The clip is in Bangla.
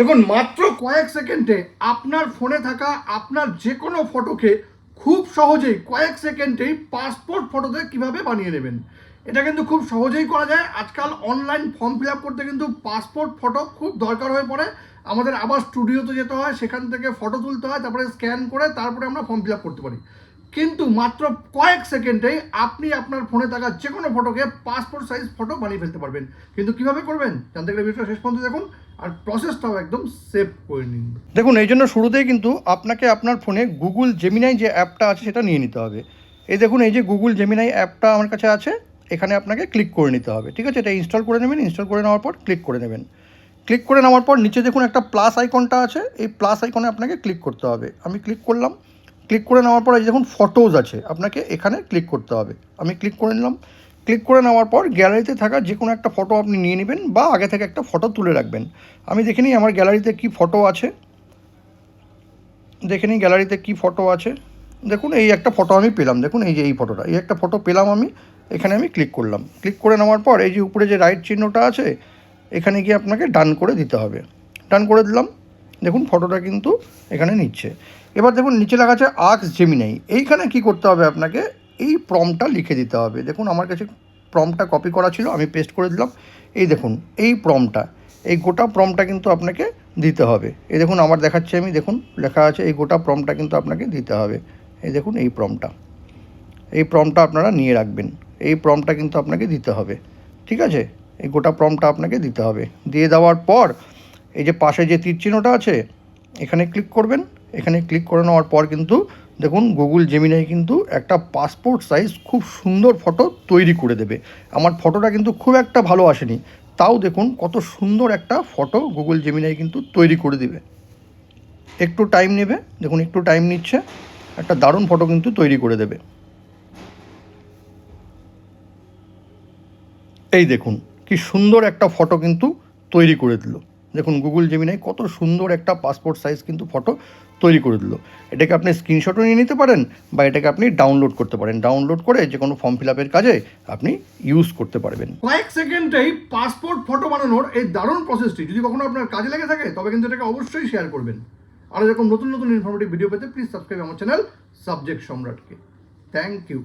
দেখুন, মাত্র কয়েক সেকেন্ডে আপনার ফোনে থাকা আপনার যে কোনো ফটোকে খুব সহজেই কয়েক সেকেন্ডেই পাসপোর্ট ফটোতে কিভাবে বানিয়ে নেবেন। এটা কিন্তু খুব সহজেই করা যায়। আজকাল অনলাইন ফর্ম ফিল আপ করতে কিন্তু পাসপোর্ট ফটো খুব দরকার হয়ে পড়ে। আমাদের আবার স্টুডিওতে যেতে হয়, সেখান থেকে ফটো তুলতে হয়, তারপরে স্ক্যান করে তারপরে আমরা ফর্ম ফিল আপ করতে পারি। কিন্তু মাত্র কয়েক সেকেন্ডেই আপনি আপনার ফোনে থাকা যে কোনো ফটোকে পাসপোর্ট সাইজ ফটো বানিয়ে ফেলতে পারবেন। কিন্তু কিভাবে করবেন জানতে গেলে ভিডিওটা শেষ পর্যন্ত দেখুন, আর প্রসেসটাও একদম সেভ করে নিন। দেখুন, এই জন্য শুরুতেই কিন্তু আপনাকে আপনার ফোনে গুগল জেমিনাই যে অ্যাপটা আছে সেটা নিয়ে নিতে হবে। এই দেখুন, এই যে গুগল জেমিনাই অ্যাপটা আমার কাছে আছে, এখানে আপনাকে ক্লিক করে নিতে হবে। ঠিক আছে, এটা ইনস্টল করে নেবেন। ইনস্টল করে নেওয়ার পর ক্লিক করে নেবেন। ক্লিক করে নেওয়ার পর নিচে দেখুন একটা প্লাস আইকনটা আছে, এই প্লাস আইকনে আপনাকে ক্লিক করতে হবে। আমি ক্লিক করলাম। ক্লিক করে নেওয়ার পর এই দেখুন ফটোজ আছে, আপনাকে এখানে ক্লিক করতে হবে। আমি ক্লিক করে নিলাম। ক্লিক করে নেওয়ার পর গ্যালারিতে থাকা যে কোনো একটা ফটো আপনি নিয়ে নেবেন বা আগে থেকে একটা ফটো তুলে রাখবেন। আমি দেখে নিই আমার গ্যালারিতে কী ফটো আছে। দেখে নিই গ্যালারিতে কী ফটো আছে। দেখুন, এই একটা ফটো আমি পেলাম। দেখুন, এই যে এই ফটোটা, এই একটা ফটো পেলাম আমি। এখানে আমি ক্লিক করলাম। ক্লিক করে নেওয়ার পর এই যে উপরে যে রাইট চিহ্নটা আছে, এখানে গিয়ে আপনাকে ডান করে দিতে হবে। ডান করে দিলাম। দেখুন, ফটোটা কিন্তু এখানে নিচ্ছে। এবার দেখুন নিচে লেখা আছে আস্ক জেমিনাই। এইখানে কি করতে হবে, আপনাকে এই প্রম্পটটা লিখে দিতে হবে। দেখুন, আমার কাছে প্রম্পটটা কপি করা ছিল, আমি পেস্ট করে দিলাম। এই দেখুন, এই প্রম্পটটা, এই গোটা প্রম্পটটা কিন্তু আপনাকে দিতে হবে। এই দেখুন, আমার দেখাচ্ছি আমি, দেখুন লেখা আছে এই গোটা প্রম্পটটা কিন্তু আপনাকে দিতে হবে। এই দেখুন, এই প্রম্পটটা আপনারা নিয়ে রাখবেন। এই প্রম্পটটা কিন্তু আপনাকে দিতে হবে। ঠিক আছে, এই গোটা প্রম্পটটা আপনাকে দিতে হবে। দিয়ে দেওয়ার পর এই যে পাশে যে তীর চিহ্নটা আছে, এখানে ক্লিক করবেন। এখানে ক্লিক করে নেওয়ার পর কিন্তু দেখুন গুগল জেমিনাই কিন্তু একটা পাসপোর্ট সাইজ খুব সুন্দর ফটো তৈরি করে দেবে। আমার ফটোটা কিন্তু খুব একটা ভালো আসেনি, তাও দেখুন কত সুন্দর একটা ফটো গুগল জেমিনাই কিন্তু তৈরি করে দেবে। একটু টাইম নেবে, দেখুন একটু টাইম নিচ্ছে, একটা দারুণ ফটো কিন্তু তৈরি করে দেবে। এই দেখুন কি সুন্দর একটা ফটো কিন্তু তৈরি করে দিল। দেখুন গুগল জেমিনাই কত সুন্দর একটা পাসপোর্ট সাইজ কিন্তু ফটো তৈরি করে দিল। এটাকে আপনি স্ক্রিনশটও নিয়ে নিতে পারেন বা এটাকে আপনি ডাউনলোড করতে পারেন। ডাউনলোড করে যে কোনো ফর্ম ফিল আপের কাজে আপনি ইউজ করতে পারবেন। কয়েক সেকেন্ডেই পাসপোর্ট ফটো বানানোর এই দারুণ প্রসেসটি যদি কখনো আপনার কাজে লেগে থাকে, তবে কিন্তু এটাকে অবশ্যই শেয়ার করবেন। আর এরকম নতুন নতুন ইনফরমেটিভ ভিডিও পেতে প্লিজ সাবস্ক্রাইব আমার চ্যানেল সাবজেক্ট সম্রাটকে। Thank you.